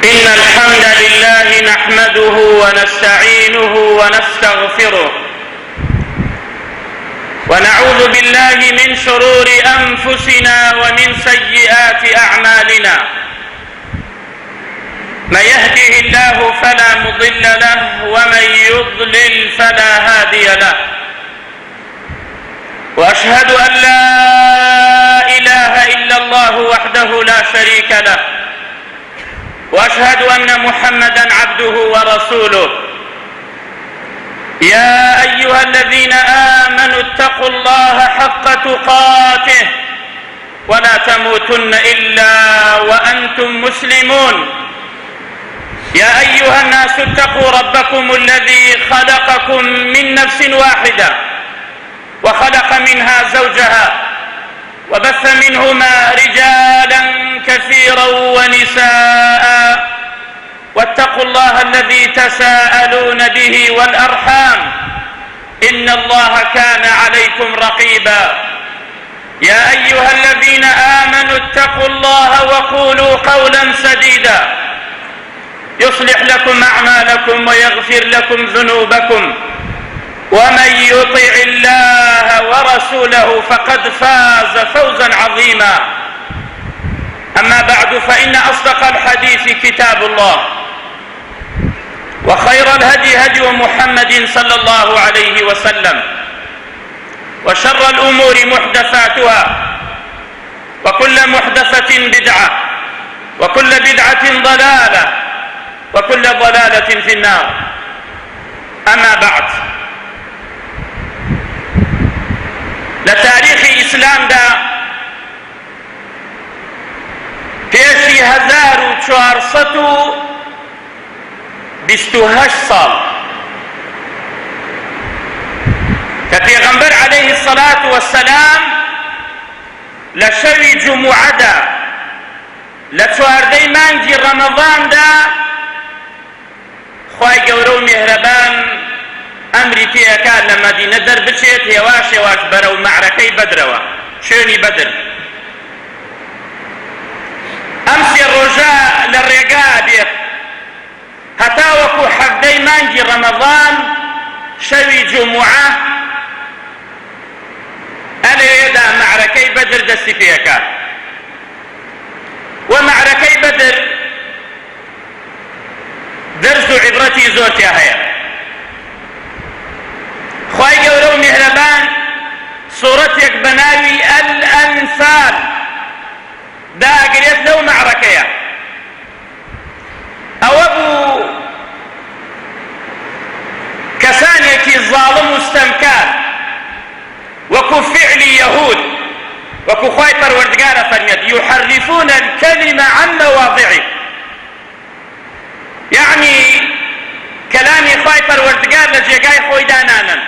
إن الحمد لله نحمده ونستعينه ونستغفره ونعوذ بالله من شرور أنفسنا ومن سيئات أعمالنا. من يهده الله فلا مضل له ومن يضلل فلا هادي له. وأشهد أن لا إله إلا الله وحده لا شريك له، وأشهد أن محمدًا عبده ورسوله. يا أيها الذين آمنوا اتقوا الله حق تقاته ولا تموتن إلا وأنتم مسلمون. يا أيها الناس اتقوا ربكم الذي خلقكم من نفس واحدة وخلق منها زوجها وبث منهما رجالا كثيرا ونساء، واتقوا الله الذي تساءلون به والأرحام إن الله كان عليكم رقيبا. يا أيها الذين آمنوا اتقوا الله وقولوا قولا سديدا يصلح لكم أعمالكم ويغفر لكم ذنوبكم، ومن يطع الله ورسوله فقد فاز فوزا عظيما. أما بعد، فإن أصدق الحديث كتاب الله، وخير الهدي هدي محمد صلى الله عليه وسلم، وشر الأمور محدثاتها، وكل محدثة بدعة، وكل بدعة ضلالة، وكل ضلالة في النار. أما بعد، لتاريخ إسلام دا پێشی 1428 ساڵ کە پێغەمبەر عەلەیهی السەڵات وەسەلام لە شەوی جوموعەدا لە 14ی مانگی ڕەمەضاندا خوای گەورە و میهرەبان ئەمری پێەکات لە مەدینە دەربچێت هێواش هێواش بەرەو مەعرەکەی بەدرەوە، شوێنی بەدر. ئەم سێ ڕۆژە لە ڕێگا بێت هەتا وەکو 17ی مانگی ڕەمەضان شەوی جوموعە ئەلێدا مەعرەکەی بەدر دەستی پێەکات. و مەعرەکەی بەدر دەرس و عیبرەتی زۆر تیا هەیە. خوای گەورە و میهرەبان سوورەتێک بە ناوی ئەلئەنفال داگرێت لەو مەعرەکەیە. ئەوە بوو کەسانێکی زاڵم و ستەمکار وەکو فعلی یەهود، وەکو خوای پەروەردگارە فەرمێت یحەرفون الکەلمە عن مەواضعه، یعنی کەلامی خوای پەروەردگار لە جێگای خۆی دانانن،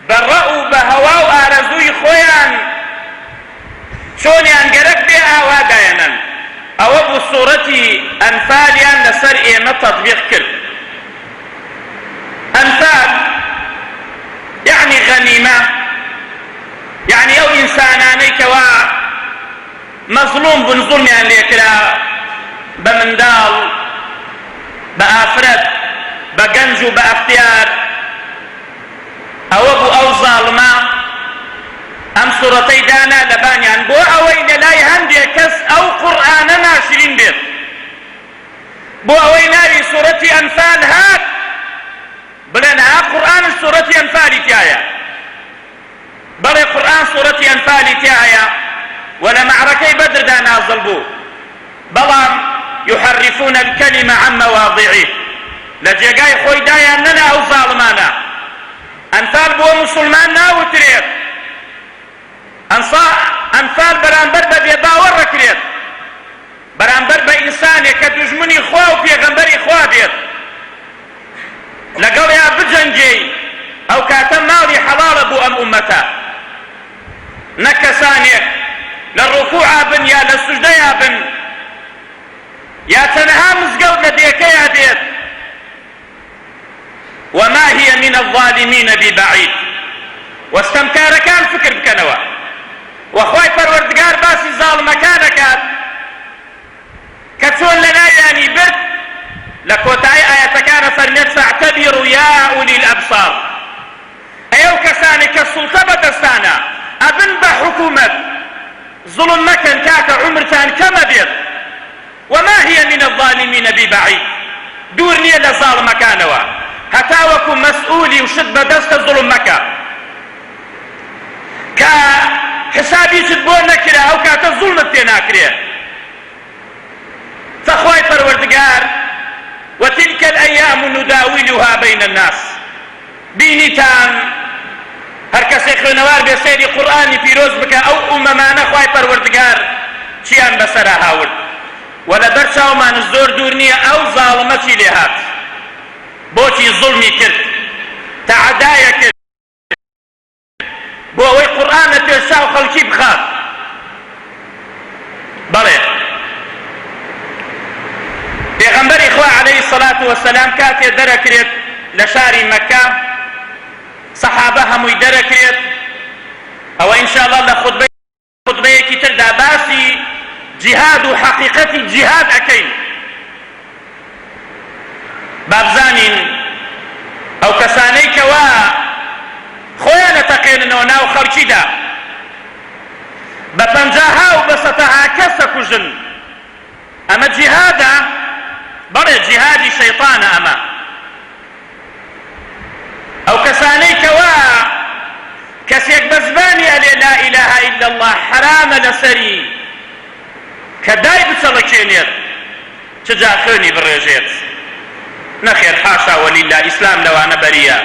بە ڕە و بە هەوا و ئارەزووی خۆیان چۆنیان گەرەک بێ ئاوادایەنن. ئەوە بوو سوورەتی ئەنفالیان لەسەر ئێمە تەطبیق کرد. ئەنفال یعنی غەنیمە، یعنی ئەو ئینسانانەی کەوا مەزلوم بوون، زوڵمیان لێکرا بە منداڵ، بە ئافرەت، بە گەنج و بە ئەختیار. ئەوە بوو ئەو زاڵمە ئەم سوورەتەی دانا لەبانیان بۆ ئەوەی لەلای هەندێک کەس ئەو قورئانە ناشرین بێت، بۆ ئەوەی ناوی سوورەتی ئەنفال هات بڵێن ها قورئان سوورەتی ئەنفالی تایە. بەڵێ قورئان سوورەتی ئەنفالی تایە و لە مەعرەکەی بەدردا نازڵ بوو، بەڵام یحەرفون الکەلمە عن مەواضعه، لە جێگای خۆی دایان نەنا ئەو زاڵمانە. ئەنفال بۆ موسڵمان ناوترێت، ئەنفال بەرامبەر بە بێباوەڕ ڕەکرێت، بەرامبەر بە ئینسانێک کە دوژمنی خوا و پێغەمبەری خوا بێت، لەگەڵیا بجەنگێی، ئەو کاتە ماڵی حەڵاڵە بوو ئەم ئومەتە، نەک کەسانێک لە ڕوکوعا بن یا لە سوجدەیا بن یا تەنها مزگەوت لە دێکەیە بێت. وما هي من الظالمين ببعيد. وەستەمکارەکان فکر بکەنەوە، وەخوای پەروەردگار باسی زاڵمەکانەکات کە چۆن لە ناویانی برد الظالمين ببعيد دوور نییە لە زاڵمەکانەوە هەتا وەکو مەسئولی و شت بەدەستە زوڵم مەکە کە حسابی شت بۆ نەکرا ئەو کاتە زوڵمت پێ ناکرێ فەخوای پەروەردگار وتلك الأيام نداولها بين الناس بینیتان هەر کەسێک خوێنەوار بێ سەیری قورئانی پیرۆز بکە ئەو ئومەمانە خوای پەروەردگار چیان بەسەرا هاورد و لە بەرچاومان زۆر دوور نییە ئەو زاڵمە چی لێ هات بۆچی زوڵمی کرد تەعەدایە کرد بۆ ئەوەی قورئانە پێشا و خەڵکی بخات بەڵێ پێغەمبەری خوا عەلەیهی سەڵات وەسەلام کاتێ دەرەکرێت لە شاری مەکە سەحابە هەمووی دەرەکرێت ئەوە ئینشاءالله لە خودبەیەکی تردا باسی جیهاد و حەقیقەتی جیهاد ئەکەین بابزانین ئەو کەسانەی کەوا خۆیان ئەتەقێننەوە ناو خەڵکیدا بە پەنجاها و بە سەتەها کەس ئەکوژن ئەمە جیهادە بەڵێ جیهادی شەیطانە ئەمە ئەو کەسانەی کەوا کەسێک بە زبانی ئەلێ لا ئیلاهە ئیلا الله حرامە لەسەری کە دای بچەڵەکێنێت چ جا خوێنی بڕێژێت نەخێر حاشا وەلیلا ئیسلام لەوانە بەریە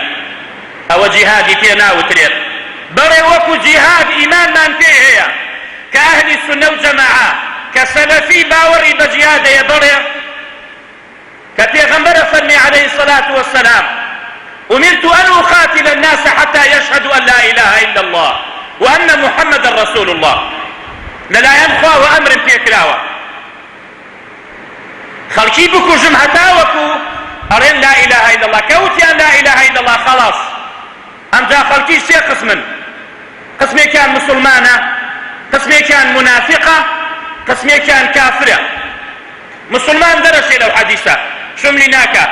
ئەوە جیهادی پێ ناوترێت بەڵێ وەکو جیهاد ئیمانمان پێ هەیە کە ئەهلی سونە و جەماعە کە سەلەفی باوەڕی بە جیهاد هەیە بەڵێ کە پێغەمبەرە فەرمی عەلەیهی الصەلاة وەسەلام أمرت أن أقاتل الناس حتى يشهدوا أن لا إله إلا الله وأن محمدا رسول الله للا ينخوا وأمر في كلاوة خلقي بكوجم هتا وكو أرين لا إله إلا الله كوتيان لا إله إلا الله خلاص أم جا خلقي سي قسمي كان مسلمانة قسمي كان منافقة قسمي كان كافرة مسلمان درسي لو حديثة شملي ناكا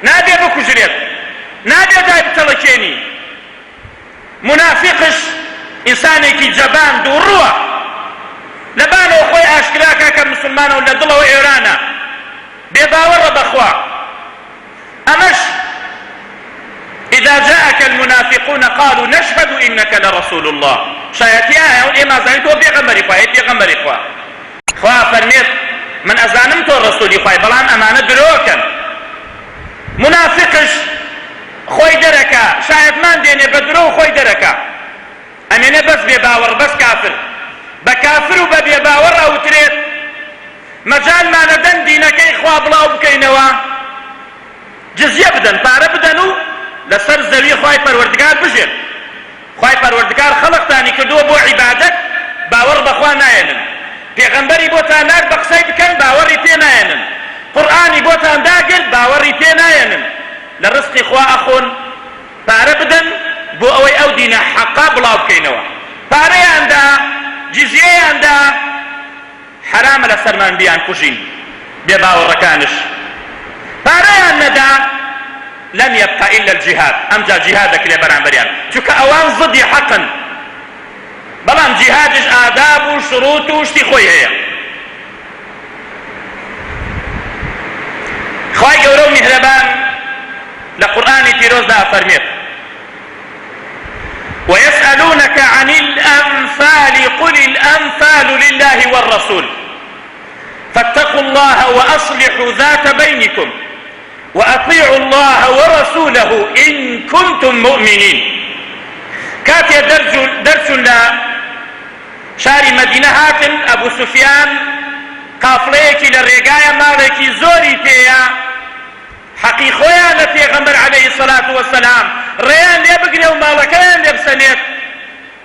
نادي بكوجريت نادي دای بتەڵەکێنی منافقش ئینسانێکی جەبان دووڕووە لەبانەوە خۆی ئاشکراکە کە مسلمانە و لە دڵەوە ئێرانە بێباوەڕە بەخوا ئەمەش إذا جاءك المنافقون قالوا نشهد إنك لرسول الله شایەتی ئایە ئێمە ئەزانین تۆ پێغەمبەری خوایە پێغەمبەری خوا خوا فەرمێت من ئەزانم تۆ ڕەسوولی خوای بەڵام ئەمانە درۆکەن منافقش خۆی دەرەکە شایەتمان دێنێ بە درۆ خۆی دەرەکە ئەمێنە بەس بێباوەڕ بەس کافر بە کافر و بە بێباوەڕ ئەوترێت مەجالمانە دەن دینەکەی خوا بڵاو بکەینەوە جزیە بدەن پارە بدەن و لەسەر زەوی خوای پەروەردگار بژێن خوای پەروەردگار خەڵقتانی کردووە بۆ عیبادەت باوەڕ بەخوا نایەنن پێغەمبەری بۆتان نار بە قسەی بکەن باوەڕی پێ نایەنن قورئانی بۆتان داگرت باوەڕی پێ نایەنن لە ڕزقی خوا ئەخۆن پارە بدەن بۆ ئەوەی ئەو دینە حەقا بڵاو بکەینەوە پارەیاندا جیزیەیاندا حرامە لە سەرمان بیان کوژین بێ باوەڕەکانش پارەیان نەدا لەم یەبقە ئیلا الجیهاد ئەمجا جیهاد دەکرێ بەرامبەریان چونکە ئەوان ضدی حەقن بەڵام جیهادش ئاداب و شروط و شتی خۆی هەیە خوای گەورە و میهرەبان لقرآن تيروز دا فرميت ويسألونك عن الأنفال قل الأنفال لله والرسول فاتقوا الله وأصلحوا ذات بينكم وأطيعوا الله ورسوله إن كنتم مؤمنين كاتي درس لا شاري مدينة هاتن أبو سفيان قافليكي للرقاية مالكي زوري تيا حقی خۆیان لە پێغەمبەر عەلەیهی سەڵات وەسەلام ڕێیان لێ بگرێ و ماڵەکەیان لێ بسەنێت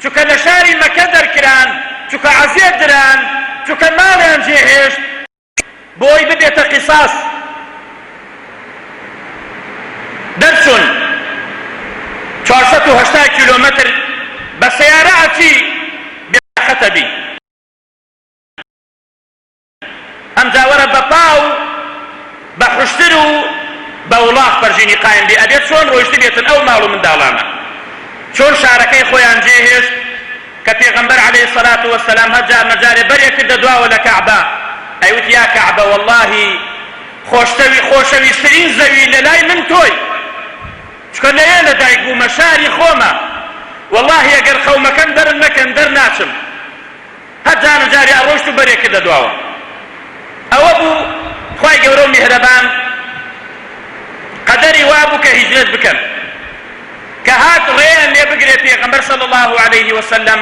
چونکە لە شاری مەکە دەرکران چونکە عەزیەت دران چونکە ماڵیان جێهێشت بۆی ببێتە قیساس دەرچوون 480 کیلۆمەتر بە سەیارە ئەچی بێخەتە بی ئەم جاوەرە بە پاو بە حوشتر و بە وڵاق بەرژینی قایم بێ ئەبێت چۆن ڕۆیشت بێتن ئەو ماڵ و منداڵانە چۆن شارەکەی خۆیان جێهێشت کە پێغەمبەر عەلەیهی سەڵات وەسەلام هەر جار مەجارێ بەرێ کردە دواوە لە کەعبە ئەیوت یا کەعبە وەڵڵاهی خۆشەویستترین زەوی لە لای من تۆی، چکە لەیە لەدایک بوومە شاری خۆمە، وەڵڵاهی ئەگەر خەومەکەم دەرم نەکەن دەرناچم، هەر جارە جاری ئەڕۆشت و بەرێ کردە دواوە. ئەوە بوو خوای گەورە و میهرەبان قەدەری وا بوو کە هیجرەت بکەن، کە هات ڕێیان لێ بگرێت پێغەمبەر صلی الله عليه وسلم.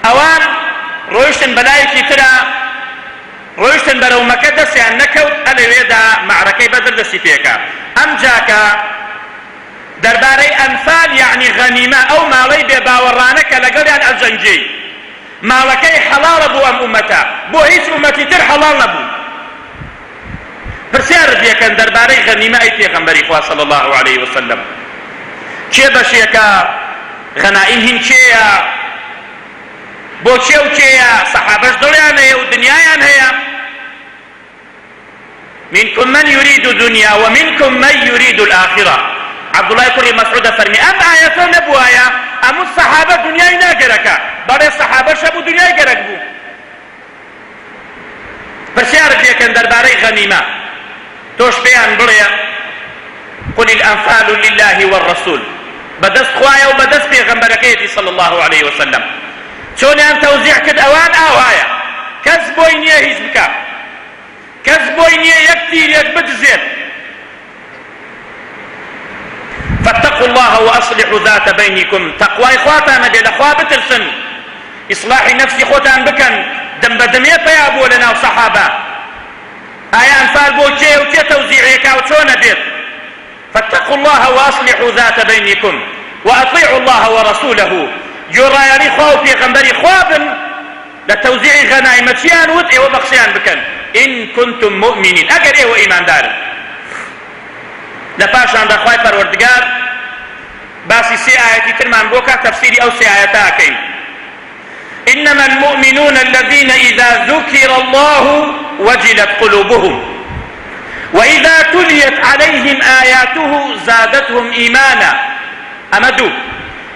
ئەوان ڕۆیشتن بەلایەکی ترە، ڕۆیشتن بەرەو مەکە، دەستیان نەکەوت، ئەلەوێدا مەعرەکەی بەدر دەستی پێکا. ئەم جاکە دەربارەی ئەنفال یعنی غەنیمە، ئەو ماڵەی بێ باوەڕانە کە لەگەڵیان ئەجەنگی، ماڵەکەی حەڵاڵە بۆ ئەم ئومەتە، بۆ هیچ ئومەتی تر حەڵاڵ نەبوو. پرسیارت یەکەن دەربارەی غەنیمە ئەی پێغەمبەری خوا صلی الله عليه وسلم، کێ بەشێکە، غەنائیم هین کێیە، بۆ کێ و کێیە، سەحابەش دڵیان هەیە و دنیایان هەیە. منكم من يريد الدنيا ومنكم من يريد الآخرة. عبد الله كري مسعود فرمي أم آية نبوايا أم الصحابة دنياي ناقرك باري الصحابة شبو دنياي قرق بو. برسيارك يكن درباري غنيمة توش بيان بليا قل الأنفال لله والرسول، بدست خوايا وبدست بيغمبركيتي صلى الله عليه وسلم. شوني أن توزيع كد أوان آوايا كذبويني هزبك، كذبويني يكتير يكبت زيت. فاتقوا الله وأصلحوا ذات بينكم. تقوى إخواتنا بين أخوة بترسن، إصلاح نفسي خوتان بكن، دم بدمية بيابو لنا وصحابة. آية أنفال بو كي وكي توزيعيك وشون بيت. فاتقوا الله وأصلحوا ذات بينكم وأطيعوا الله ورسوله. جورا يري خواو في غنبري خوابن لتوزيع غنائمتيان ودعي وبخشيان بكن إن كنتم مؤمنين. أقر إيه وإيمان دار لپاشان دخواي پروردگار باسي سي آياتي ترمان بوكا تفسيري أو سي آياتا كين. إنما المؤمنون الذين إذا ذكر الله وجلت قلوبهم وإذا تليت عليهم آياته زادتهم إيمانا. أمدوا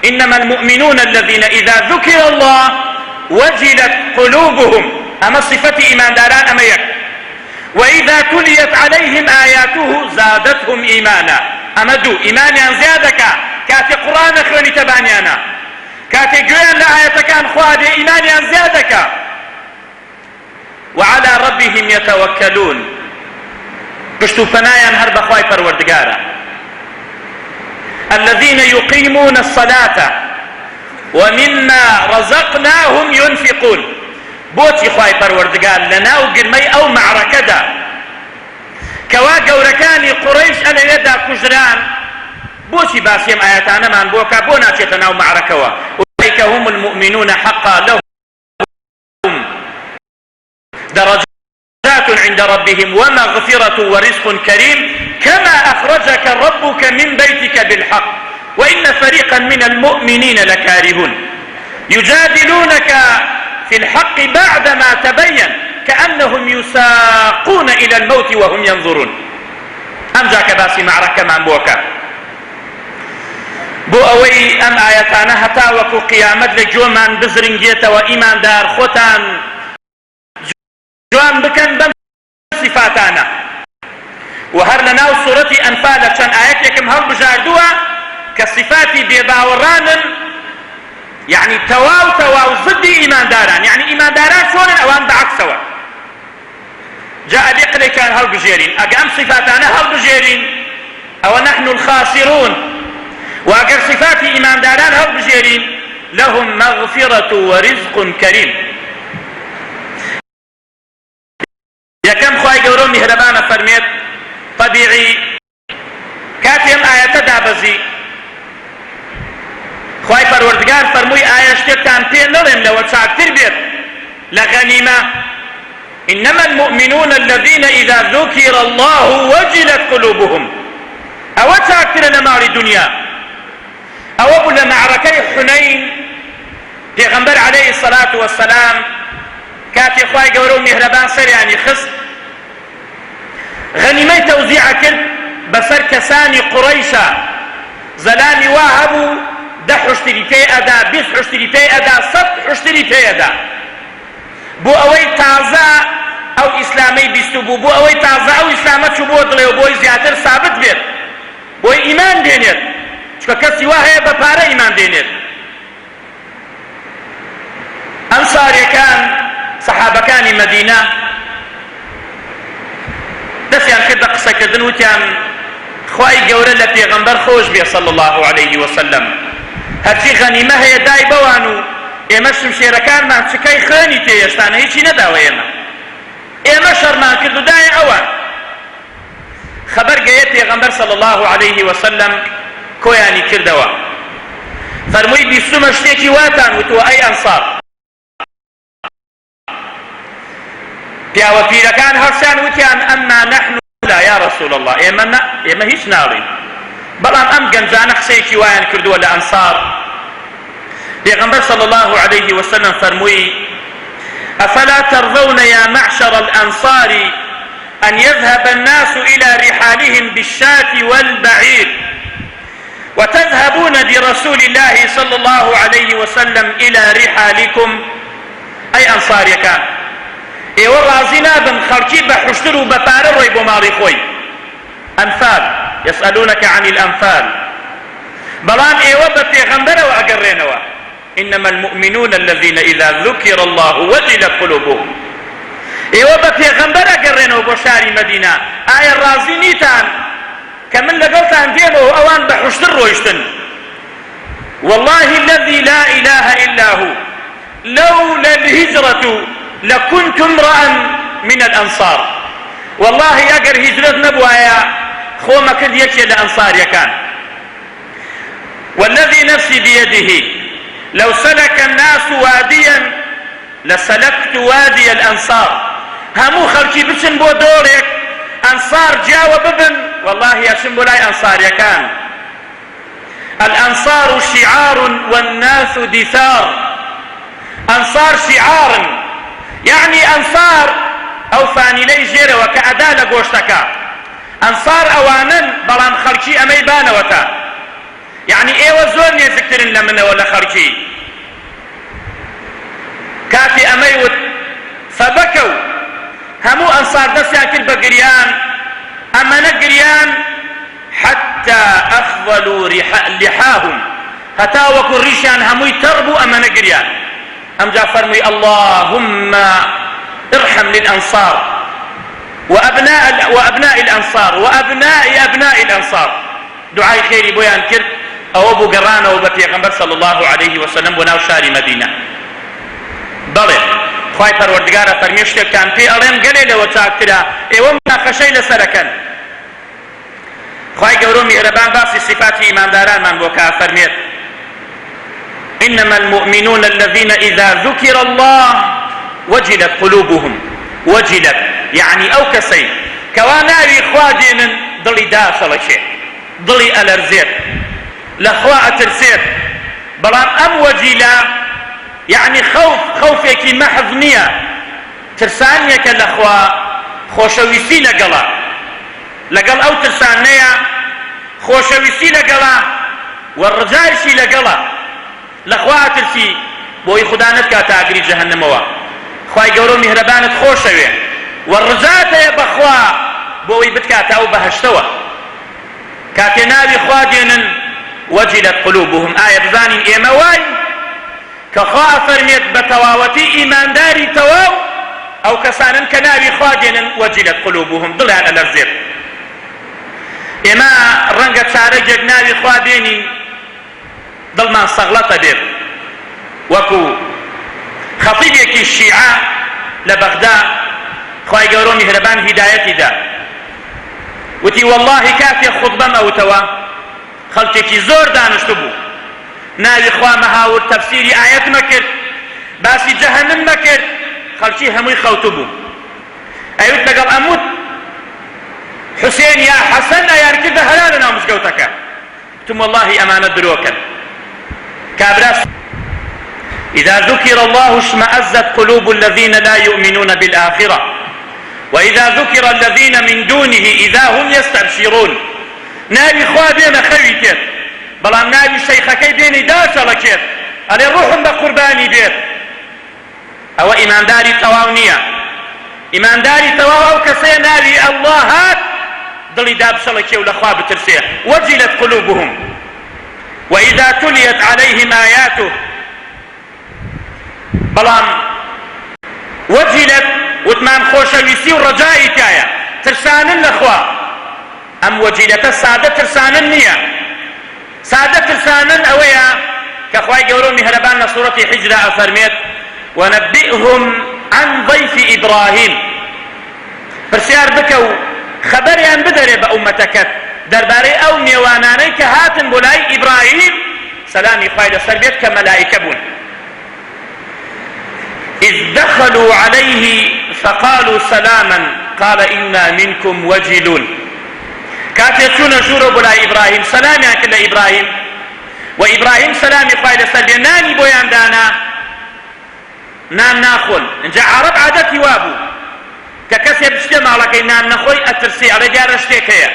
إنما المؤمنون الذين إذا ذكر الله وجلت قلوبهم، أما صفة إيمان داران أما يك. وإذا تليت عليهم آياته زادتهم إيمانا. أمدوا إيمانيا زيادك كاتي قرآن أخواني تبانيانا، كاتي قوين لآياتك عن خوادي إيمانيا زيادك. وعلى ربهم يتوكلون. بشتو فنايا هرب أخواي پروردگارا الذين يقيمون الصلاة ومما رزقناهم ينفقون. بوتي خواي پروردگار لنا وقرمي أو معركة كوا قوركاني قريش أنا يدا كجران بوتي باسيم آياتانا من بوكا بونا تيتنا ومعركة. أولئك هم المؤمنون حقا، لهم درجات عند ربهم ومغفرة ورزق كريم كما أخرجك ربك من بيتك بالحق وإن فريقا من المؤمنين لكارهون يجادلونك في الحق بعدما تبين كأنهم يساقون إلى الموت وهم ينظرون. أم جاك باسي معركة من بوكا بو أوي أم آياتانا هتا وكو قيامت لجومان بزرنجية وإيمان دار خوتان جوان بكن بم صفاتانا. وهر لناو سورة أنفال كان آياتكم هل بجاردوها كصفاتي بباوران يعني تواو ضد إيمان داران، يعني إيمان داران شون أوان بعكسوا. جاء بيقلي كان هل بجيرين أقام صفاتنا هل بجيرين أو نحن الخاسرون. وأقر صفات إيمان داران هل بجيرين لهم مغفرة ورزق كريم. يا كم خواهي قولون مهربانا فرميت طبيعي كاتم آية دابزي خواهي پروردگار فرموي آية شتبتان پي نرم لو تشاكتر بيت لغنيمة. إنما المؤمنون الذين إذا ذكر الله وجلت قلوبهم. أو تشاكتر لمار دنيا أو أبو لمعركة حنين پیغمبر عليه الصلاة والسلام كاتي خواهي قولون مهربان سر يعني خص غنيمة توزيع كرد بسر كساني قريشا زلامي واهبو 10 حشتری پێ ئەدا 20 حشتری پێ ئەدا 100 حشتری پێ ئەدا بۆ ئەوەی تازە ئەو ئیسلامەی بیست بوو، بۆ ئەوەی تازە ئەو ئەمە چوو بۆ دڵێ و بۆی زیاتر سابت بێت بۆی ئیمان دێنێت چکە کەسی وا هەیە بە پارە ئیمان دێنێت. ئەنساریەکان سەحابەکانی مەدینە دەستیان کرد بە قسەکردن وتیان خوای گەورە لە پێغەمبەر خۆش بێ صلی الله عليه وسلم، هەرچی غەنیمە هەیە دای بەوان و ئێمە شمشێرەکانمان چکەی خوێنی تێ هێشتانە هیچی نەداوە ئێمە شەڕمان کرد و دایە ئەوان. خەبەر گەیە پێغەمبەر صلی الله عليه وسلم کۆیانی کردەوە، فەرمووی بیستمە شتێکی واتان وتووە ئەی ئەنسار. پیاوە پیرەکان هەڵسیان وتیان ئەمما نەحن لا یا رسول الله، ئێمە هیچ ناڵین. بەڵام ئەم گەنجانە قسەیەکی وایان کردووە لە ئەنسار. پێغەمبەر صلی الله عليه وسلم فەرمووی أفلا ترضون يا معشر الأنصار أن يذهب الناس إلى رحالهم بالشاة والبعير وتذهبون برسول الله صلى الله عليه وسلم إلى رحالكم. أي أنصار يكان ئێوە ڕازی نابن خەڵکی بە حوشتر و بە پارە ڕۆی بۆ ماڵی خۆی. ئەنفال يسألونك عن الأنفال، بەڵام ئێوە بە پێغەمبەرەوە ئەگەڕێنەوە. إنما المؤمنون الذين إذا ذكر الله وجلت قلوبهم. ئێوە بە پێغەمبەر ئەگەڕێنەوە بۆ شاری مەدینە. ئایا ڕازی نیتان کە من لەگەڵتان دێمەوە ئەوان بە حوشتر ڕۆیشتن؟ والله الذي لا إله إلا هو لولا الهجرة لكنت امرأ من الأنصار. والله أجر هجرت نبوايا خوما كد يكي الأنصار يكان. والذي نفسي بيده لو سلك الناس واديا لسلكت وادي الأنصار. همو خلقي بسن بو دورك أنصار جاوب ببن والله يسن بولاي أنصار يكان. الأنصار شعار والناس دثار. أنصار شعار يعني أنصار أو فاني لي جيرة وكأداء لقوشتكا. أنصار أوانا بلان خلقي أمي بانوتا، يعني إيوة زور نيزكترين لمنه ولا خلقي كاتي أميوت فبكوا همو أنصار دسيا كل بقريان أما نقريان حتى أخضلوا لحاهم هتا وكل ريشان همو يتربوا أما نقريان. أم جاء فرمي اللهم ارحم للأنصار وأبناء الأنصار وأبناء أبناء الأنصار. دعاء خيري بويان كرت أو أبو قرانا وبتيغمبر صلى الله عليه وسلم بناو شاري مدينة. بلي خواهي پروردگارا فرميشتك كان في ألين قليل وتاكترا ايوه مناقشي لسركن. خواهي قولوا مهربان باسي صفات إيمان داران من بوكا فرميت إنما المؤمنون الذين إذا ذكر الله وجلت قلوبهم. وجلت يعني أو كسي كواناوي خوادين ضلي داخل شيء ضلي ألرزيت لخواء ترسيت بلان أم وجلا يعني خوفك محضنية ترسانيك لخواء خوشويسي لقل أو ترسانية خوشويسي لقلا والرجايشي لقلا لخواء ترسي بوي خدانت كاتاقري جهنموا. خواهي قولوا مهربانت خوشوي والرجات يبخوا بوي بتكاتاو بهشتوا كاتناوي خوادين وجلت قلوبهم. آية بزانين إيمواي كخواء فرميت بتواوتي إيمان داري تواو أو كسانن كناوي خوادين وجلت قلوبهم ضلع الأرزير. إما رنقة سارجك ناوي خواديني ضل ما صغلطة بير وكو خطيبك الشيعة لبغداد خواهي قولوا مهربان هدايتي دا وتي والله كافي خطبة موتوا خلتك زور دانشتبو ناوي خواه مهاور تفسيري آيات مكر باسي جهنم مكر خلتي هموي خوتبو أيوت لقل أموت حسين يا حسن يا ركض هلالنا ومسقوتك ثم والله أمانة دروكا كابراس إذا ذكر الله اشمأزت قلوب الذين لا يؤمنون بالآخرة وإذا ذكر الذين من دونه إذا هم يستبشرون. ناوي خواه بينا خويتر بلان ناوي شيخكي بيني داشا لكير ألي روحهم بقرباني بيت أو إيمان داري تواونية إيمان داري تواو أو كسي ناوي الله هات دڵی دابشەڵێکی و لەخوا بترسێ. وەجلت قلوبهم وإذا تليت عليهم آياته. بەڵام وەجلت وتمان خۆشەویستی و ڕەجای تایە، ترسانن لەخوا. ئەم وەجیلەتە سادە ترسانن نییە. سادە ترسانن ئەوەیە کە خوای گەورە و میهرەبان لە سوورەتی حیجرە ئەفەرمێت وەنەبئهم عن ضيف إبراهيم. پرسیار بکە و خەبەریان بدەرێ بە ئومەتەکەت دەربارەی ئەو میێوانانەی کە هاتن بۆ لای ئیبراهیم سەلامی خوای لەسەر بێت کە مەلائیکە بوون. إذ دخلوا عليه فقالوا سلاما قال إنا منكم وجلون. كاتي چوونە ژوورە بۆ لای ئیبراهیم سەلامیان کرد لە ئیبراهیم و ئیبراهیم سەلامی خوای لەسەر بێ نانی بۆیان دانا نان ناخۆن. اینجا عەرەب عادەتی وا بوو کە کەسێ بچێ ماڵەکەی نان نەخۆی ئەترسی ئەڵێ دیارە شتێک هەیە.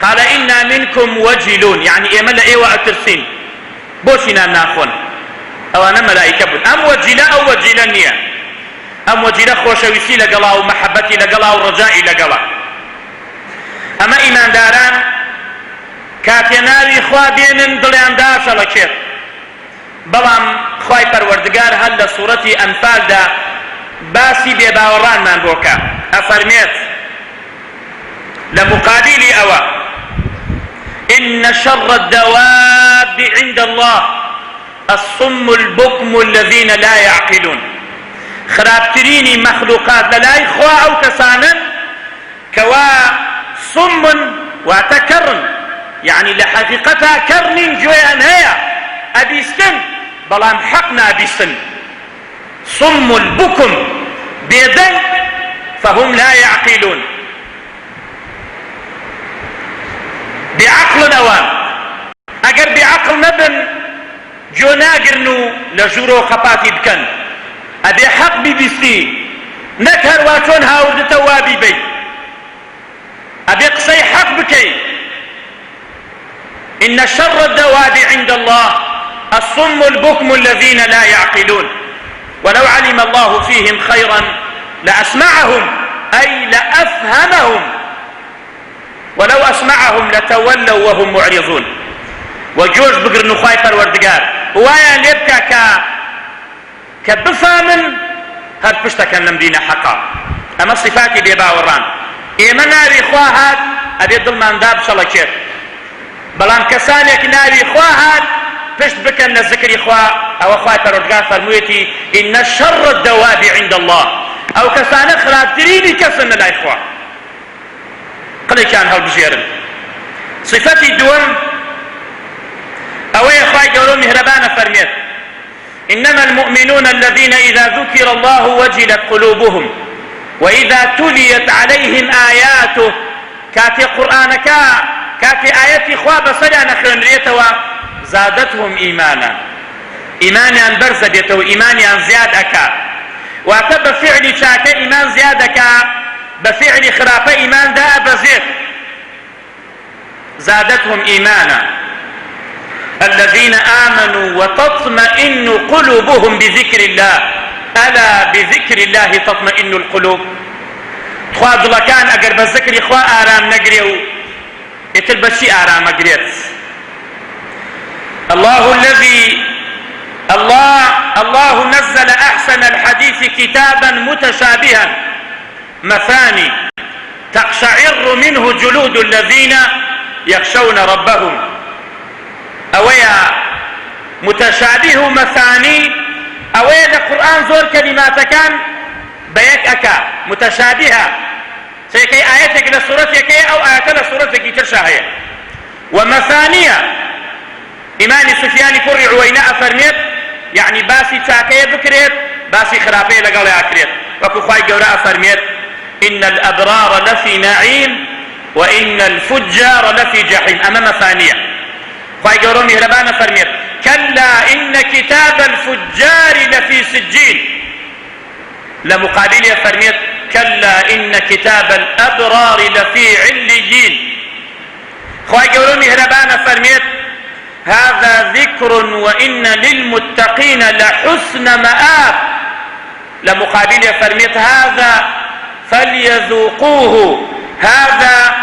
قال إنا منكم وجلون يعني ئێمە لە ئێوە ئەترسین بۆچی نان ناخۆن. ئەوانە مەلائیکە بوون. ئەم وەجیلە ئەو وەجیلە نییە. ئەم وەجیلە خۆشەویستی لەگەڵا و مەحەبەتی لەگەڵا و ڕەجائی لەگەڵا. ئەمە ئیمانداران کاتێ ناوی خوا دێنن دڵیان داشەڵەکێت. بەڵام خوای پەروەردگار هەر لە سوورەتی ئەنفالدا باسی بێباوەڕانمان بۆکە ئەفەرمێت لە مقابلی ئەوە إن شر الدواب عند الله الصم البكم الذين لا يعقلون. خراپترینی مەخلوقات لەلای خوا ئەو کەسانن کەوا صم واتە کەڕن يعني لە حەقیقەتا کەڕنین گوێیان هەیە ئەبیستن بەڵام حەق نابیستن. صم البكم بێدەنگ فهم لا يعقلون. بعقل ئەوان ئەگەر بعقل نەبن گوێ ناگرن و لە ژوورۆ قەپاتی بکەن. ئەبێ حەق بیبیستی نەک هەروە چۆن هاوردتە وا بیبەی. ئەبێ قسەی حەق بکەی. إن شر الدواب عند الله الصم البكم الذين لا يعقلون. ولو علم الله فيهم خيرا لأسمعهم أي لأفهمهم ولو أسمعهم لتولوا وهم معرضون. وجوش بقرن خواي پروردگار وايا ليبكا كبفامن هاد پشتكن لمدينة حقا. أما صفاتي بيباوران إيما ناري خواهات أبي دل من داب شلكير بلان كسانيك ناري خواهات پشت بكن لذكر خوا أو خواي پروردگار فرمويتي إن شر الدواب عند الله أو كسانة خرابتريني كسن لا إخوة قلي كان هل بجيرن. صفتي دوم أوي خواي قولوا مهربان فرميت إنما المؤمنون الذين إذا ذكر الله وجلت قلوبهم وإذا تليت عليهم آياته. كاتي قرآنك كاتي آياتي خوا بصري نخرن ريتوا زادتهم إيمانا. إيمانيان برز بيتو إيمانيان زياد أكا واتا بفعل شاك إيمان زياد أكا بفعل خرافة إيمان دا بزيت زادتهم إيمانا. الذين آمنوا وتطمئن قلوبهم بذكر الله ألا بذكر الله تطمئن القلوب. خوا دڵەکان ئەگەر بە ذکری خوا ئارام نەگرێ و ئیتر بەچی ئارام ئەگرێت. الله نزل أحسن الحديث كتابا متشابها مثاني تقشعر منه جلود الذين يخشون ربهم. أويا متشابه مثاني أويا القرآن زور كلمات كان بيك أكا متشابهة سيكي آياتك لسورتك أو آياتنا سورتك ترشاهية. ومثانية إمام سفيان كري عويناء فرميت يعني باسي تاكية بكريت باسي خرافية لقال أكريت. وكو خواي قوراء فرميت إن الأبرار لفي نعيم وإن الفجار لفي جحيم. أما مثانية خواي قوراء مهربان فرميت كلا إن كتاب الفجار لفي سجين. لمقابل فرميت كلا إن كتاب الأبرار لفي عليين. خواي قوراء مهربان فرميت هذا ذكر وإن للمتقين لحسن مآب. لمقابل فرميت هذا فليذوقوه هذا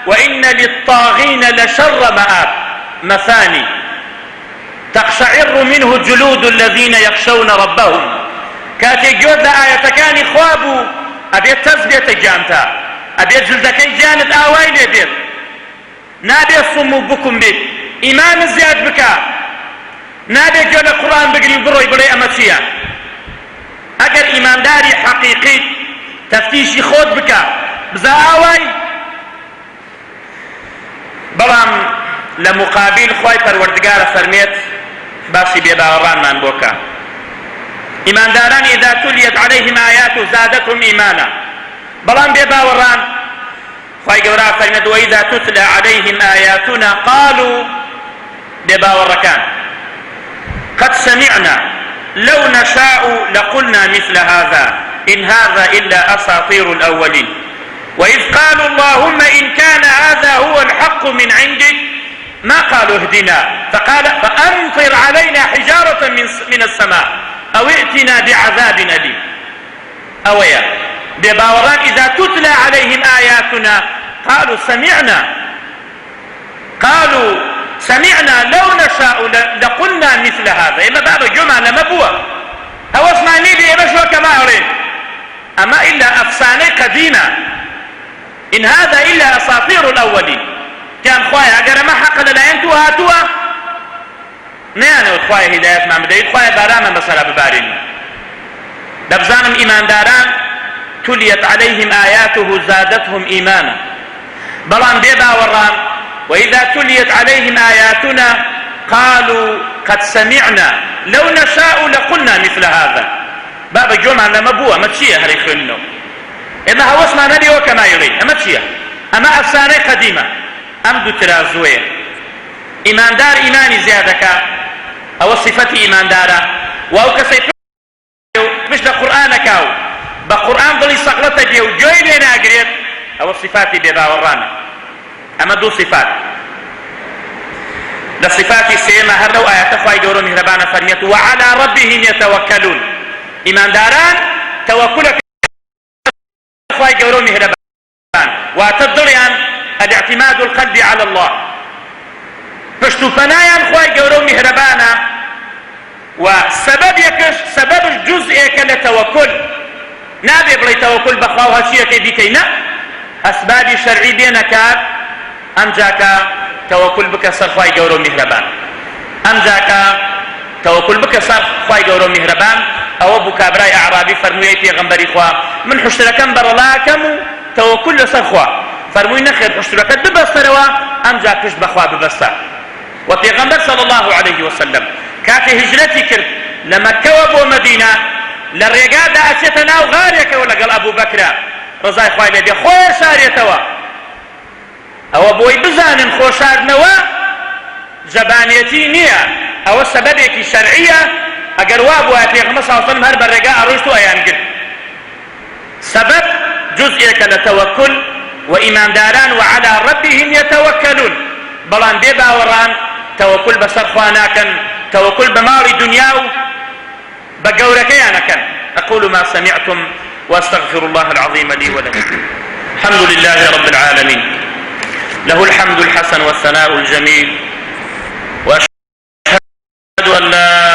وإن للطاغين لشر مآب مثاني تقشعر منه جلود الذين يخشون ربهم كاتي جود لآيتكاني خوابو أبيت تزبيت جانتا أبيت جلدكي جانت آواي لبيت نابي الصمو بكم بيت إيمان زياد بكا نابي جول القرآن بقري بروي بري أمتشيا أجر إيمان داري حقيقي تفتيشي خود بكا بزا آواي بلام لمقابل خواي پروردگار فرميت باسي بيباوران من بوكا إيمان داران إذا تليت عليهم آياته زادتهم إيمانا بلان بيباوران خواي قورا فرميت وإذا تتلى عليهم آياتنا قالوا بيباوركان قد سمعنا لو نشاء لقلنا مثل هذا إن هذا إلا أساطير الأولين وإذ قالوا اللهم إن كان هذا هو الحق من عندك ما قالوا اهدنا فقال فأمطر علينا حجارة من السماء أو ائتنا بعذاب أليم أويا بباوران إذا تتلى عليهم آياتنا قالوا سمعنا لو نشاء لقلنا مثل هذا إما باب الجمعة لمبوة هو اسمعني بي بشوى كما أرين أما إلا أفسانة قديمة إن هذا إلا أساطير الأولين كان خوايا أقر ما حق للاينتو هاتوا نيانا خوايا هدايات ما بدأيت خوايا باراما مسألة ببارين دبزانم إيمان داران تليت عليهم آياته زادتهم إيمانا بلان بيبا وران وإذا تليت عليهم آياتنا قالوا قد سمعنا لو نشاء لقلنا مثل هذا باب الجمعة لمبوة ما تشيه هريخ النوم إذا هو اسمع نبي وكما يريد أما تشيه أما أفسانة قديمة أمدو ترازوية إيمان دار إيماني زيادك أو صفة إيمان دارا وأو كسيت مش لقرآنك أو بقرآن ضلي سقلتك وجوي لنا أقريت أو صفاتي بيبا ورانا أما دو صفات لصفات سيما هرلو آيات خواهي دورو مهربانا فرميت وعلى ربهم يتوكلون إيمان داران توكلك خواهي دورو مهربان وتدريان الاعتماد القلبي على الله پشتو فنايان خواهي دورو مهربانا وسبب يكش سبب الجزء كالتوكل نابي بلي توكل بخواها شيء بيتينا أسباب شرعي بينك أمجاك توكل بك سر خواهي دورو مهربان أمجاك توكل بك سر خواهي دورو مهربان أو أبو كابراي أعرابي فرموية پیغمبري خواه من حشتركم برلاكم توكل سر خواه فرموي نخير حشتركت ببستروا أمجاكش بخواه ببستر وپیغمبر صلى الله عليه وسلم كاتي هجرتي كرد لمكة وابو مدينة للرقاء دا أشيتنا وغاريك ولقل أبو بكر رضاي خواهي لبي خوي شاريتوا أو أبوي بزان خوشار نوا جبانيتي نية أو سببك شرعية أقر وابو پیغمبر صلى الله عليه وسلم هر بالرقاء أرشتو أيام قد سبب جزئك لتوكل وإيمان داران وعلى ربهم يتوكلون بلان بيبا وران توكل بسر خواناكن توكل بماري دنياو بقوركيانكن أقول ما سمعتم وأستغفر الله العظيم لي ولكم الحمد لله رب العالمين له الحمد الحسن والثناء الجميل وأشهد أن لا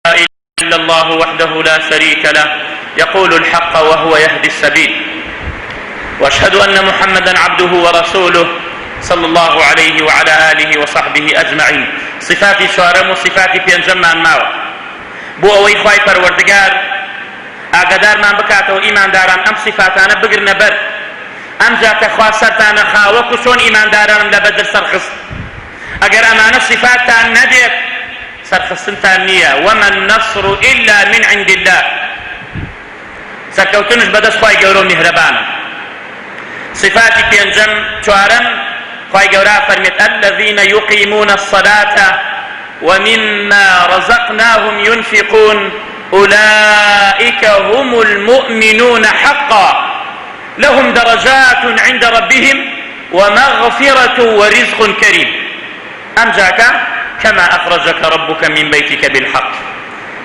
إله إلا الله وحده لا شريك له يقول الحق وهو يهدي السبيل وأشهد أن محمدا عبده ورسوله صلى الله عليه وعلى آله وصحبه أجمعين صفاتي شوارم وصفاتي بينجمع ماوە بۆ ئەوەی خوای پەروەردگار ئاگادارمان بکاتەوە ئیمانداران ئەم صفاتانە بگرنە بەر ئەمجا کە خوا سەرتانە خا وەکو چۆن ئیمانداران لە بەدر سەرخست ئەگەر ئەمانە صفاتتان نەدێت سەرخستنتان نییە وما النصر إلا من عند الله سەرکەوتنش بەدەست خوای گەورە و میهرەبانە صفاتی پێنجەم چوارەم خوای گەورە فەرمێت الذين يقيمون الصلاة ومما رزقناهم ينفقون أولئك هم المؤمنون حقا لهم درجات عند ربهم ومغفرة ورزق كريم أمجاك كما أخرجك ربك من بيتك بالحق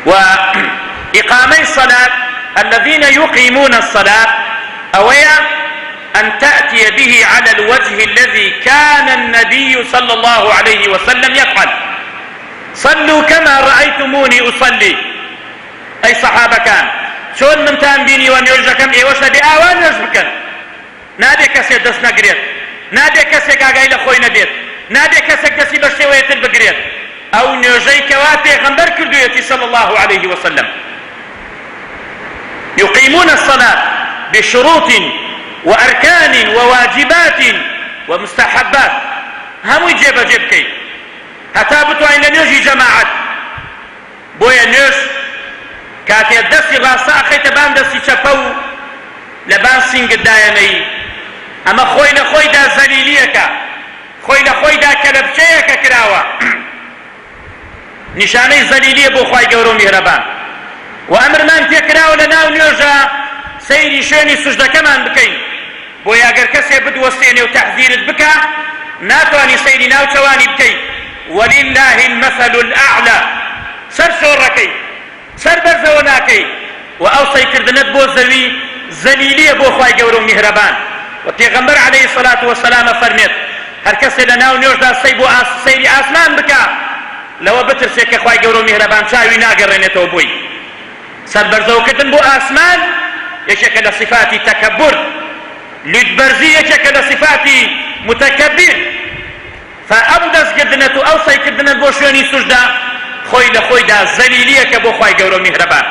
وإقامي الصلاة الذين يقيمون الصلاة أويا أن تأتي به على الوجه الذي كان النبي صلى الله عليه وسلم يفعل. صلوا كما رأيتموني أصلي. أي صحابة كان شون من تنبيني ونيوجكم إيوشا بآوان نجبكن نادي كسي دس نقريت نادي كسي قاقاي لخوي نبيت نادي كسي دسي بشتوية البقريت أو نيوجي كواتي غنبر كردويتي صلى الله عليه وسلم. يقيمون الصلاة بشروط وأركان وواجبات ومستحبات هم يجيب جيبكي هتابتوا عين نيوجي جماعة بويا نيوش كاتي الدسي غاسا أخيت بان دسي شفو لبان سنگ الدايني أما خوي لخوي دا زليليك خوي لخوي دا كلبشيك كراوة نشاني زليلية بو خوي قورو مهربان وأمر من تكراو لناو نيوجا سيري شويني سجدة كمان بكين بويا اگر كسي بدوستيني وتحذيرت بكا ناتواني سيري ناو تواني بكين ولله المثل الأعلى سر شوركي سر برزوناكي وأوصي كردنت بو زلوي زليلية بو خواي قورو مهربان وتيغمبر عليه الصلاة والسلام فرميت هر كسي لناو نيوجدا سيري آسمان بكا لو بترسيك خواي قورو مهربان شاوي ناقرينتو بوي سر برزوكتن بو آسمان يشك لصفات تكبر لتبرزي يشك لصفات متكبر فأبدس قدنتو أوصي كردنت بو شويني سجدا خوي لخوي دا زليلية كبو خواي قورو مهربان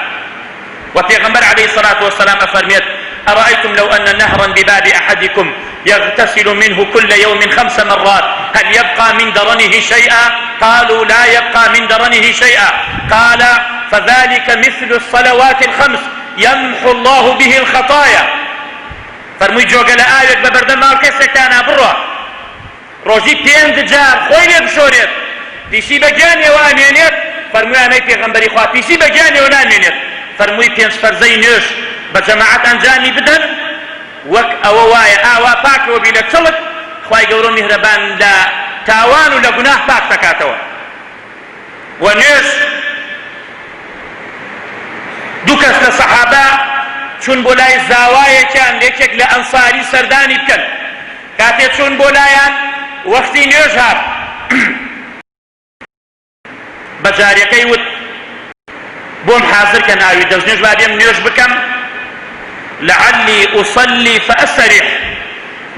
وبيغمبر عليه الصلاة والسلام فرميت أرأيتم لو أن نهرا بباب أحدكم يغتسل منه كل يوم 5 مرات هل يبقى من درنه شيئا؟ قالوا لا يبقى من درنه شيئا. قال فذلك مثل الصلوات الخمس يمحو الله به الخطايا. فرمووی جۆگە لە ئاوێک بە بەردەماڵ کەسێکتانە بڕۆ ڕۆژی 5 جار خۆی لێ بشۆرێت پیسی بە گیانیەوە ئەمێنێت فەرموویانەی پێغەمبەری خوا پیسی بە گیانیەوە نامێنێت فەرمووی 5 فەرزەی نوێژ بە جەماعەت ئەنجامی بدەن وەک ئەوە وایە ئاوا پاکەوە بی لە چڵک خوای گەورە میهرەبان لە تاوان و لە گوناه پاک دەکاتەوە. و نوێژ دوو کەس لە سەحابە چون بۆ لای زاوایەکیان یەکێک لە ئەنساری سەردانی بکەن کاتێ چون بۆ لایان وەختی نوێژ هات بە جارێکەی وت بۆم حازر کە ناوی دەستنوێژ با دێم نوێژ بکەم لعلی ئوصلی فەئەستەریح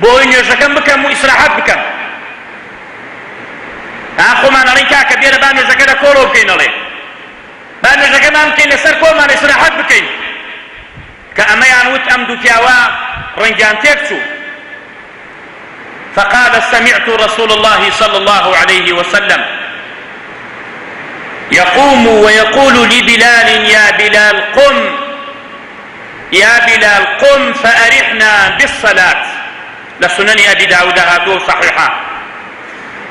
بۆی نوێژەکەم بکەم و ئیسراحەت بکەم. خۆمان ئەڵێن کاکە بێرە با نوێژەکە لە کۆڵەوە بکەین ئەڵێ با نوێژەکەمان بکەین لەسەر کۆڵمان ئیسراحەت بکەین کە ئەمەیان وت ئەم دوو پیاوە ڕەنگیان تێک چوو. فقال سمعت رسول الله صلى الله عليه وسلم يقوم ويقول لبلال يا بلال قم يا بلال قم فأرحنا بالصلاة لسنن أبي داود هاتوه صحيحة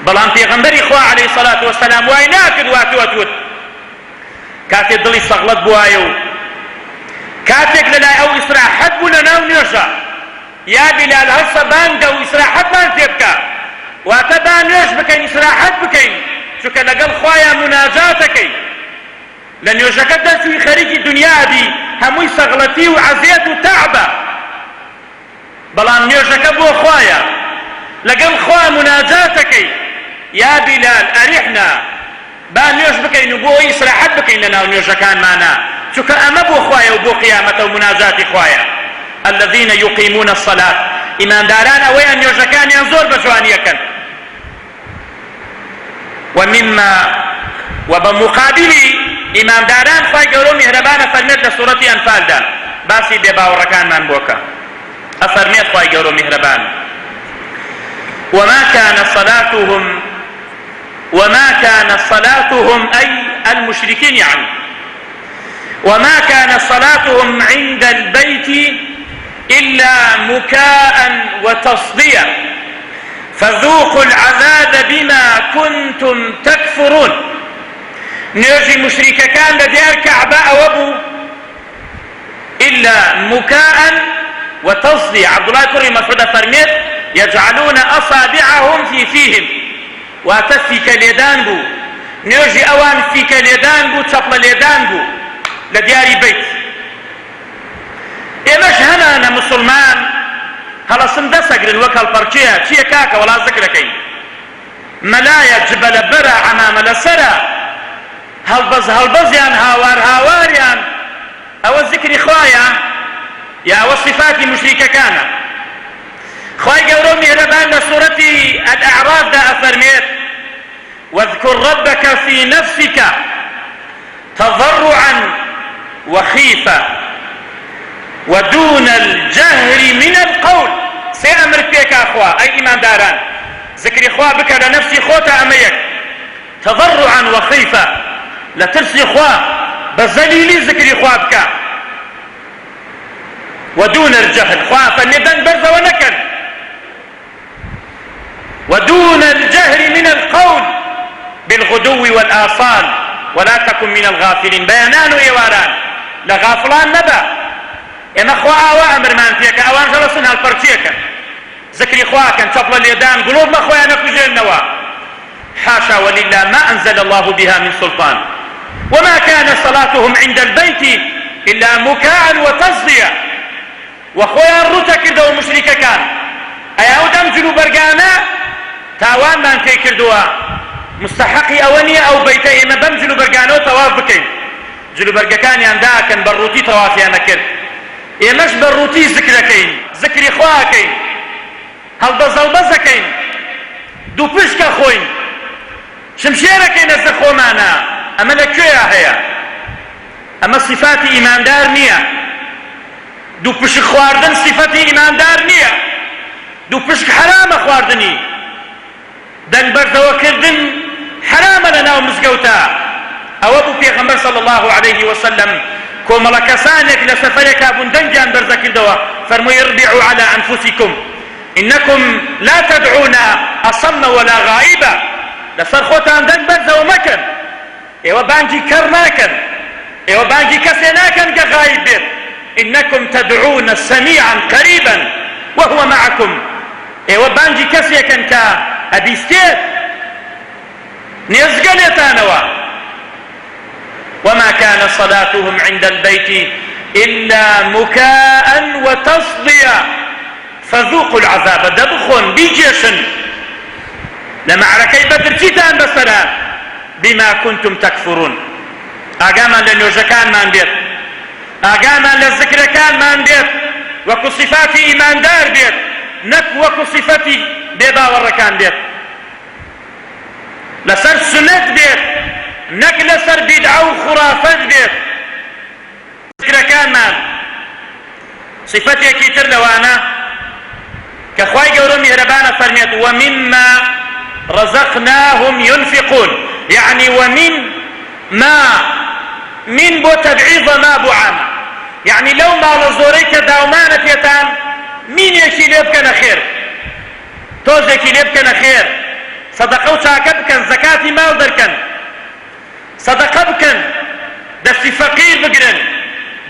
بلان پیغمبری خوا عليه الصلاة والسلام واي ناكد واتوت كاتي دلي صغلت بوايو كاتك للا او إسراحت بو لناو نيوشا يا بلال هسا باندا و إسراحت بان تبكا واتا بان نيوش بكين إسراحت بكين چوكا لقل خوايا مناجاتكي لنيوشا كدن شوي خريجي دنيا دي هموي صغلتي وعزيت وتعبة بلان نيوشا كبو خوايا لقل خوايا مناجاتكي يا بلال أرحنا بان نيوش بكين وبو إسراحت بكين لناو نيوشا كان معنا چوكا أما بو خوايا وبو قيامة ومناجات خوايا الذين يقيمون الصلاة إمان داران أويا نيوشا كان ينظر بشوانيا كان ومما وبمقابل إمام داران خواهي قولوا مهربان فرميت لسورة أنفال دا باسي دي باوركان من بوكا أفرميت خواهي قولوا مهربان وما كان صلاتهم أي المشركين يعني وما كان صلاتهم عند البيت إلا مكاء وتصدية فذوقوا العذاب بما كنتم تكفرون. نيجي مشركة كان لديار كعبة وابو إلا مكاء وتصدية. عبد الله كري مسعود فرميت يجعلون أصابعهم في فيهم واتفك اليدان بو نيجي أوان فيك اليدان بو تشطل اليدان بو لديار بيت. إمش هنا مسلمان هەڵەسم دەسەگرن وەک هەڵپەرچەیە چییە کاکە وەڵا ذکرەکەی مەلایە جبەلە بەرە عەمامە لەسەرە هەڵبەزیان هاواریان ئەوە ذکری خوایە یا ئەوە صفاتی مشریکەکانە خوای گەورە میهرەبان لە سوورەتی الأعرافدا ئەفەرمێت واذكر ربك في نفسك تضرعا وخيفة ودون الجهر من القول سيأمر فيك أخوة أي إيمان داران ذكر إخوة بك لنفسي خوتا أميك تضرعا وخيفة لترسي إخوة بزليلي ذكر إخوة بك ودون الجهل إخوة فالندن برز ونكن ودون الجهر من القول بالغدو والآصال ولا تكن من الغافلين بيانان وإيواران لغافلان نبا إما خوا آوا أمر من فيك أوان جلسن هالبرتيك ذكر إخواك تبل اليدان قلوب ما خوانا كجين نوا حاشا ولله ما أنزل الله بها من سلطان وما كان صلاتهم عند البيت إلا مكاء وتصدية وخويا الرتك دو مشرك كان أيهو دمجلو برقانا تاوان من تيكردوا مستحقي أونية أو بيتي إما بمجلو برقانا وتواف بكين جلو برقاكان ينداكن بروتي توافيانا كرد إماش بروتي ذكركين ذكر إخواكين هەڵبەزەڵبەزەکەین دوو پشکە خۆین شمشێرەکەی نەزە خۆمانە ئەمە لەکوێیە هەیە ئەمە صفاتی ئیماندار نییە دوو پشک خواردن صفەتی ئیماندار نییە دوو پشک حرامە خواردنی دەنگ بەردەوەکردن حرامە لە ناو مزگەوتە ئەوە بوو پێغەمبەر صلی الله عليه وسلم کۆمەڵە کەسانێک لە سەفەرێکا بوون دەنگیان بەرزەکردەوە فەرمووی اربعوا على أنفسكم إنكم لا تدعون أصم ولا غائبا لسر خوتان دنگ برزو مكن ايوه بانجي كر ناكن ايوه بانجي كسي ناكن كغايب بيت إنكم تدعون سميعا قريبا وهو معكم ايوه بانجي كسي كن كأبيستيت نيزقلتانوا وما كان صلاتهم عند البيت إلا مكاء وتصديا فذوقوا العذاب دبخون بيجيشن لمعركة بدر جيتان بسرا بما كنتم تكفرون أقاما لنوجكان ما بيت أقاما للذكركان ما بيت وكو صفات إيمان دار بيت نك وكو صفات بيبا وركان بيت لسر سنة بيت نك لسر بدعة وخرافات بيت ذكركان ما صفتي كتر لوانا كخواي قولوا مهربانا فرميت ومما رزقناهم ينفقون يعني ومن ما من بو تبعيض ما بو عام يعني لو ما لزوريك داومانة يتان مين يشي ليبكن خير توزيكي ليبكن خير صدقه وشاكا بكن زكاة مال دركن صدقه بكن دستي فقير بقرن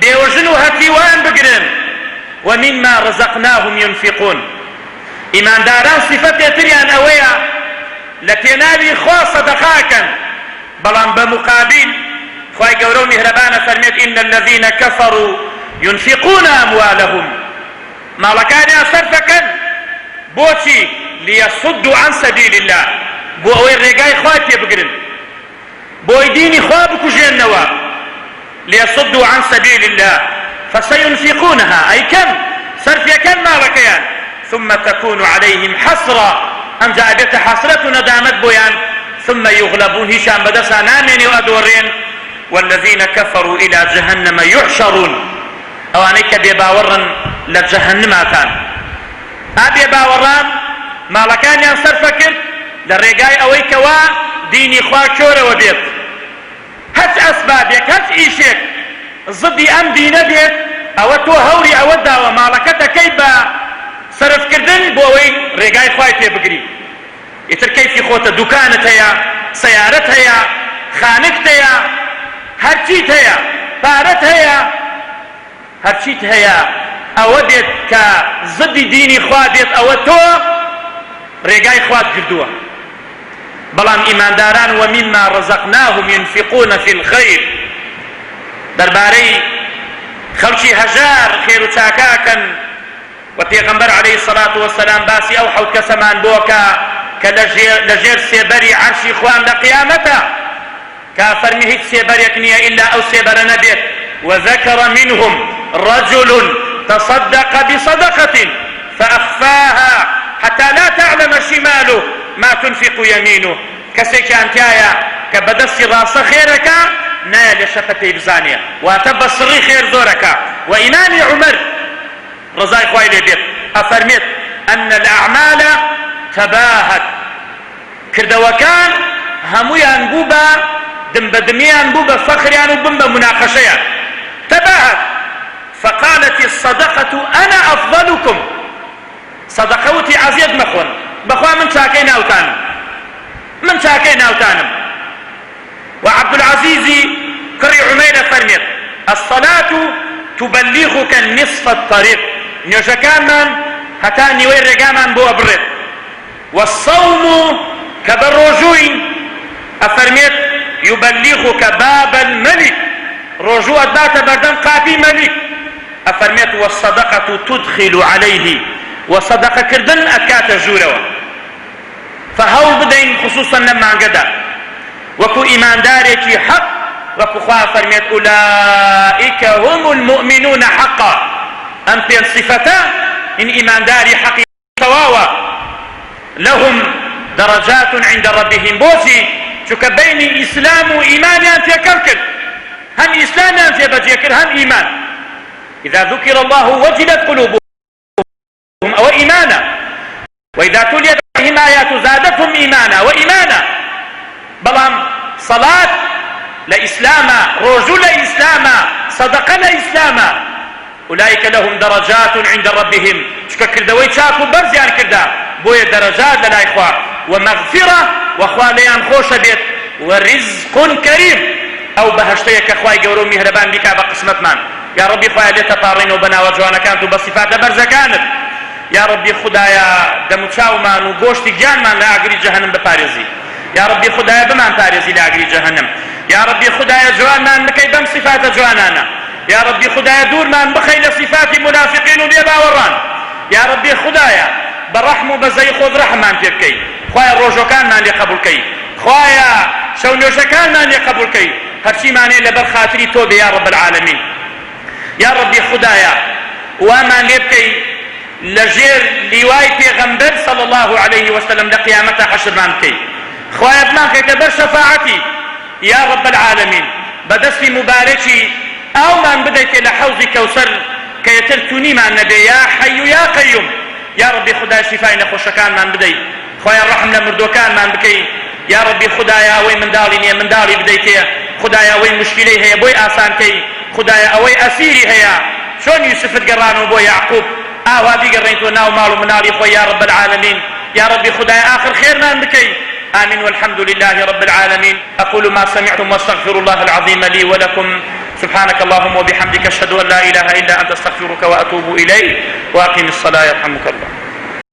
بيوجنو هتيوان بقرن ومما رزقناهم ينفقون إيمان داران صفة تريان أويا لتنابي خوا صدقاكا بلان بمقابل خواهي قولوا مهربانا فرميت إن الذين كفروا ينفقون أموالهم مالكان أصرفكا بوشي ليصدوا عن سبيل الله بو أوي الرقاي خواتي بقرن بو يديني خوابكو جنوا ليصدوا عن سبيل الله فسينفقونها أي كم صرف كم مالكيان ثم تكون عليهم حسرة أم جاءت حسرة ندامت بيان ثم يغلبون هشام بدسا نامين وأدورين والذين كفروا إلى جهنم يحشرون أو أنيك بيباورن لجهنماتان بيباوران مالكان ينصر فكر للرقاي أويك ديني خواه شورة وبيت هج أسبابك هج إيشيك ضدي أم دينه بيت أو تو هوري أو الدعوة مالكتا كيبا صرف كردن بوي رقاي خواهي في بقري يتر كيفي خوتا دكانت هيا سيارت هيا خانكت هيا هرچيت هيا بارت هيا هرچيت هيا او بيت كزد ديني خواه بيت او تو رقاي خواه كردوه بلان ايمان داران ومما رزقناهم ينفقون في الخير درباري خلشي هجار خير تاكاكا وپێغەمبەر عليه الصلاة والسلام باسی ئەو حەوت کەسەمان بۆکە کە لەژێر سێبەری عەرشی خوان لە قیامەتە کە فەرمی هیچ سێبەرێک نییە ئیلا ئەو سێبەرە نەبێت وذكر منهم رجل تصدق بصدقة فأخفاها حتى لا تعلم شماله ما تنفق يمينه کەسێکیان تایە کە بەدەستی ڕاستە خێرەکە نایە لە شەفە پێی بزانێ واتە بە سڕی خێر زۆرەکە و ئیمامی عومەر ڕزای خوای لێ بێت ئەفەرمێت ئەن الأعمال تباهت کردەوەکان هەموویان بوو بە دمبەدمیان بوو بە فەخریان و بم بە مناقەشەیان تباهت فقالت الصدقة أنا أفضلكم صدقة وتی عەزیەت مەخۆن بەخوا من چاکەی ناوتانم وعبد العزيز كري عمير فرميت الصلاة تبلغك نصف الطريق نيوشكان من هتا نيوير رقامان بو أبرد والصوم كبالرجوين أفرميت يبلغك باب الملك رجوع بات بردن قابي ملك أفرميت والصدقة تدخل عليه وصدقة كردن أكات جوروا فهول بدين خصوصا لما انقدر وكو إيمان دارك حق وكو خواه فرميت أولئك هم المؤمنون حقا أم بين صفتا إن إيمان داري حقي تواوى لهم درجات عند ربهم بوسي شك بين إسلام وإيمان أنت يكركر هم إسلام أنت يبجيكر هم إيمان إذا ذكر الله وجلت قلوبهم أو إيمانا وإذا تليت عليهم آيات زادتهم إيمانا وإيمانا بلام صلاة لإسلاما رجو لإسلاما صدقة لإسلاما أولئك لهم درجات عند ربهم شكر دوي شاكو برزيان كردا بويا درجات لنا إخوة ومغفرة وأخوة ليان خوش بيت ورزق كريم أو بهشتيك أخوة يقولون مهربان بك بقسمت من يا ربي خواه لتطارين وبنا وجوانا كانت بصفات برزة كانت يا ربي خدايا دموچاو من و گۆشتی گیانمان لە ئاگری جەهەنم بپارێزی يا ربي خدايا بمان پارێزی لە ئاگری جەهەنم يا ربي خدايا جوانمان بکەی بەم صفاتە جوانانە يا ربي خدايا دوورمان بخەی لە صفاتی منافقین و بێباوەڕان يا ربي خدايا بەڕەحم و بەزەی خۆت ڕەحممان پێ بکەی خوایە ڕۆژەکانمان لێ قبوڵکەی خوایە شەو نوێژەکانمان لێ قبوڵکەی هەرچیمانێ لەبەر خاتری تۆ بێ یا رب العالمین يا ربي خدايا وامان لێ بکەی لجير لواي پیغمبر صلى الله عليه وسلم لقيامته حشر مانكي خوايا بمان كيتبر شفاعتي يا رب العالمين بدسي مباركي او من بديت لحوض كوثر كيترتني مع النبي يا حي يا قيوم يا ربي خدايا شفاء نخوشكان من بدي خوايا الرحم لمردوكان من بكي يا ربي خدايا اوي من دالي بديتي خدايا اوي مشكلي هي بوي آسان كي خدايا اوي اسيري هي شون يوسف القران وبوي يعقوب آوادي قريت وناو مالو مناري خويا يا رب العالمين يا ربي خدايا آخر خير ما بكي آمين والحمد لله رب العالمين أقول ما سمعتم واستغفر الله العظيم لي ولكم سبحانك اللهم وبحمدك أشهد أن لا إله إلا أنت استغفرك وأتوب إليك وأقم الصلاة يرحمك الله